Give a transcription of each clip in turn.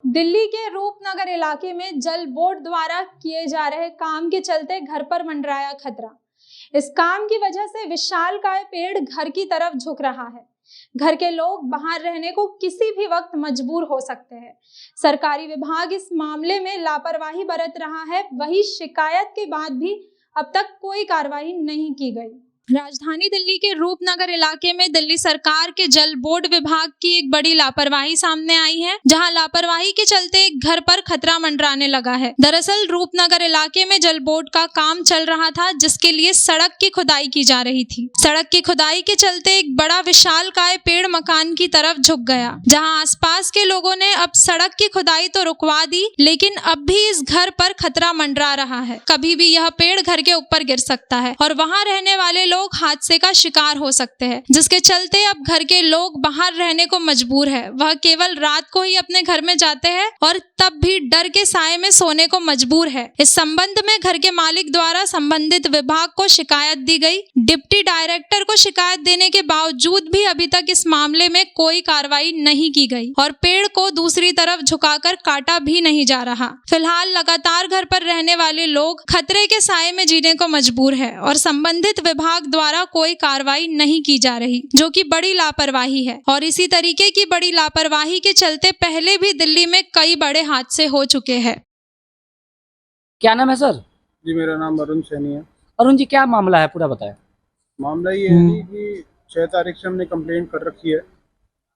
दिल्ली के रूपनगर इलाके में जल बोर्ड द्वारा किए जा रहे काम के चलते घर पर मंडराया खतरा। इस काम की वजह से विशालकाय पेड़ घर की तरफ झुक रहा है। घर के लोग बाहर रहने को किसी भी वक्त मजबूर हो सकते हैं। सरकारी विभाग इस मामले में लापरवाही बरत रहा है, वही शिकायत के बाद भी अब तक कोई कार्रवाई नहीं की गई। राजधानी दिल्ली के रूपनगर इलाके में दिल्ली सरकार के जल बोर्ड विभाग की एक बड़ी लापरवाही सामने आई है, जहां लापरवाही के चलते एक घर पर खतरा मंडराने लगा है। दरअसल रूपनगर इलाके में जल बोर्ड का काम चल रहा था, जिसके लिए सड़क की खुदाई की जा रही थी। सड़क की खुदाई के चलते एक बड़ा विशालकाय पेड़ मकान की तरफ झुक गया, जहाँ आसपास के लोगों ने अब सड़क की खुदाई तो रुकवा दी, लेकिन अब भी इस घर पर खतरा मंडरा रहा है। कभी भी यह पेड़ घर के ऊपर गिर सकता है और वहाँ रहने वाले लोग हादसे का शिकार हो सकते हैं, जिसके चलते अब घर के लोग बाहर रहने को मजबूर है। वह केवल रात को ही अपने घर में जाते हैं और तब भी डर के साए में सोने को मजबूर है। इस संबंध में घर के मालिक द्वारा संबंधित विभाग को शिकायत दी गई। डिप्टी डायरेक्टर को शिकायत देने के बावजूद भी अभी तक इस मामले में कोई कार्रवाई नहीं की गई और पेड़ को दूसरी तरफ झुकाकर काटा भी नहीं जा रहा। फिलहाल लगातार घर पर रहने वाले लोग खतरे के साए में जीने को मजबूर है और संबंधित विभाग द्वारा कोई कार्रवाई नहीं की जा रही, जो कि बड़ी लापरवाही है। और इसी तरीके की बड़ी लापरवाही के चलते पहले भी दिल्ली में कई बड़े हादसे हो चुके हैं। क्या नाम है सर? जी मेरा नाम अरुण सैनी है। अरुण जी, क्या मामला है, पूरा बताएं। मामला ये है जी कि 6 तारीख से हमने कंप्लेंट कर रखी है,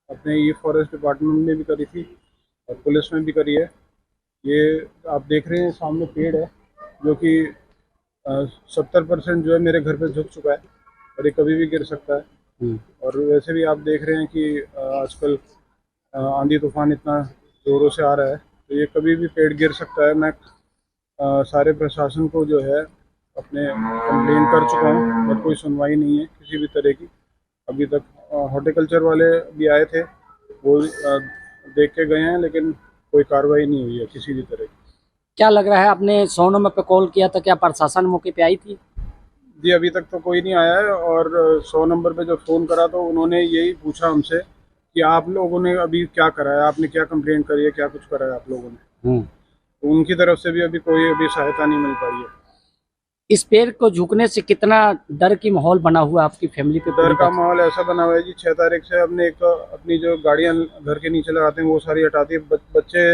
अपने ये फॉरेस्ट डिपार्टमेंट में भी करी थी और पुलिस में भी करी है। ये आप देख रहे हैं सामने पेड़ है जो कि 70% जो है मेरे घर पे झुक चुका है और ये कभी भी गिर सकता है। और वैसे भी आप देख रहे हैं कि आजकल आंधी तूफान इतना ज़ोरों से आ रहा है, तो ये कभी भी पेड़ गिर सकता है। मैं सारे प्रशासन को जो है अपने कंप्लेन कर चुका हूँ और कोई सुनवाई नहीं है किसी भी तरह की अभी तक। हॉर्टिकल्चर वाले भी आए थे, वो देख के गए हैं, लेकिन कोई कार्रवाई नहीं हुई है किसी भी तरह की। क्या लग रहा है, आपने 100 नंबर पे कॉल किया था, क्या प्रशासन मौके पे आई थी? जी अभी तक तो कोई नहीं आया है और 100 नंबर पे जो फ़ोन करा तो उन्होंने यही पूछा हमसे कि आप लोगों ने अभी क्या करा है, आपने क्या कंप्लेंट करी है, क्या कुछ करा है आप लोगों ने। तो उनकी तरफ से भी अभी कोई सहायता नहीं मिल पाई है। इस पेड़ को झुकने से कितना डर की माहौल बना हुआ आपकी फैमिली पे? डर का माहौल ऐसा बना हुआ है जी, 6 तारीख से हमने अपनी जो गाड़ियाँ घर के नीचे लगाते हैं वो सारी हटाती है। बच्चे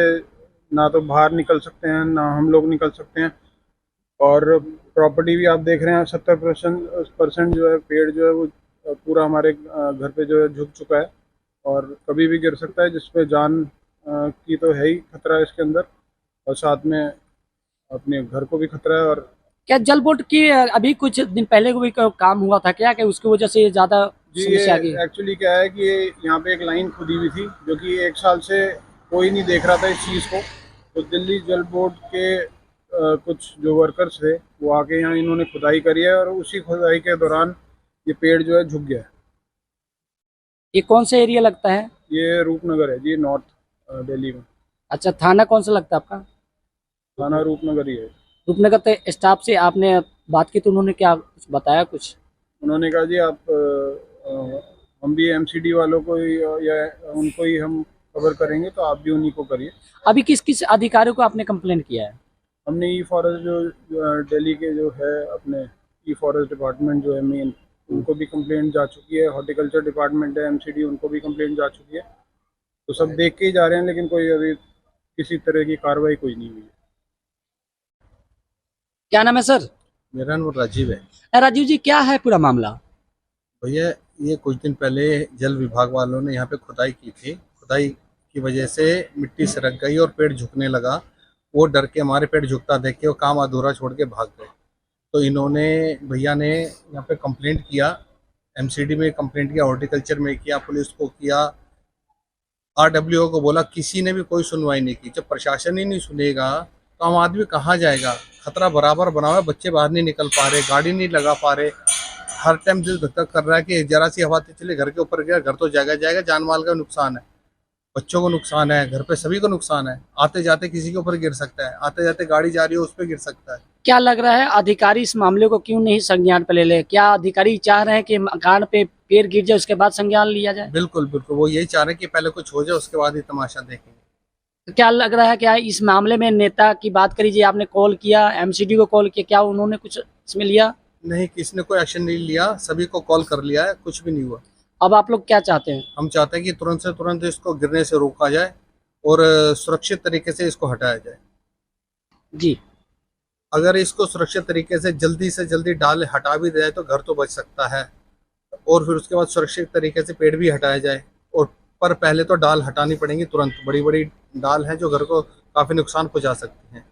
ना तो बाहर निकल सकते हैं, ना हम लोग निकल सकते हैं। और प्रॉपर्टी भी आप देख रहे हैं 70% जो है पेड़ जो है वो पूरा हमारे घर पे जो है झुक चुका है और कभी भी गिर सकता है, जिसपे जान की तो है ही खतरा इसके अंदर और साथ में अपने घर को भी खतरा है। और क्या जल बोर्ड की अभी कुछ दिन पहले को भी काम हुआ था क्या, उसकी वजह से ज्यादा समस्या आ गई? एक्चुअली क्या है कि यहाँ पे एक लाइन खुदी हुई थी जो कि 1 साल से कोई नहीं देख रहा था इस चीज़ को। तो दिल्ली जल बोर्ड के कुछ जो वर्कर्स थे वो आके यहाँ इन्होंने खुदाई करी है और उसी खुदाई के दौरान ये पेड़ जो है झुक गया है। ये कौन सा एरिया लगता है? ये रूपनगर है जी, नॉर्थ दिल्ली में। अच्छा, थाना कौन सा लगता है आपका? थाना रूपनगर ही है। रूपनगर के स्टाफ से आपने बात की तो उन्होंने क्या कुछ बताया? कुछ उन्होंने कहा जी आप हम भी एमसीडी वालों को या उनको ही हम कवर करेंगे, तो आप भी उन्हीं को करिए। अभी किस किस अधिकारियों को आपने कंप्लेंट किया है? हमने ई फॉरेस्ट जो दिल्ली के जो है अपने ई फॉरेस्ट डिपार्टमेंट जो है मेन, उनको भी कंप्लेंट जा चुकी है। हॉर्टिकल्चर डिपार्टमेंट है, एमसीडी, उनको भी कंप्लेंट जा चुकी है। तो सब देख के ही जा रहे हैं, लेकिन कोई अभी किसी तरह की कार्रवाई कोई नहीं हुई है। क्या नाम है सर? मेरा नाम राजीव है। राजीव जी, क्या है पूरा मामला? भैया ये कुछ दिन पहले जल विभाग वालों ने यहाँ पे खुदाई की थी। खुदाई की वजह से मिट्टी सरक गई और पेड़ झुकने लगा। वो डर के हमारे पेड़ झुकता देख के वो काम अधूरा छोड़ के भाग गए। तो इन्होंने भैया ने यहाँ पे कंप्लेंट किया, एमसीडी में कंप्लेंट किया, हॉर्टिकल्चर में किया, पुलिस को किया, आरडब्ल्यूओ को बोला, किसी ने भी कोई सुनवाई नहीं की। जब प्रशासन ही नहीं सुनेगा तो आम आदमी कहाँ जाएगा? खतरा बराबर बना हुआ है, बच्चे बाहर नहीं निकल पा रहे, गाड़ी नहीं लगा पा रहे, हर टाइम दिल धक्का कर रहा है कि जरा सी हवा चले घर के ऊपर गया, घर तो जाएगा जाएगा, जान माल का नुकसान है, बच्चों को नुकसान है, घर पे सभी को नुकसान है। आते जाते किसी के ऊपर गिर सकता है, आते जाते गाड़ी जा रही है उस पर गिर सकता है। क्या लग रहा है, अधिकारी इस मामले को क्यों नहीं संज्ञान पे ले ले? क्या अधिकारी चाह रहे हैं कि मकान पे पेड़ गिर जाए उसके बाद संज्ञान लिया जाए? बिल्कुल बिल्कुल, वो यही चाह रहे हैं कि पहले कुछ हो जाए उसके बाद ही तमाशा देखेंगे। तो क्या लग रहा है, क्या इस मामले में नेता की बात करी जी, आपने कॉल किया, एमसीडी को कॉल किया, क्या उन्होंने कुछ इसमें लिया? नहीं, किसी ने कोई एक्शन नहीं लिया, सभी को कॉल कर लिया है, कुछ भी नहीं हुआ। अब आप लोग क्या चाहते हैं? हम चाहते हैं कि तुरंत से तुरंत इसको गिरने से रोका जाए और सुरक्षित तरीके से इसको हटाया जाए। जी, अगर इसको सुरक्षित तरीके से जल्दी डाल हटा भी दिया जाए तो घर तो बच सकता है, और फिर उसके बाद सुरक्षित तरीके से पेड़ भी हटाया जाए। और पर पहले तो डाल हटानी पड़ेंगी तुरंत, बड़ी बड़ी डाल हैं जो घर को काफ़ी नुकसान पहुंचा सकती हैं।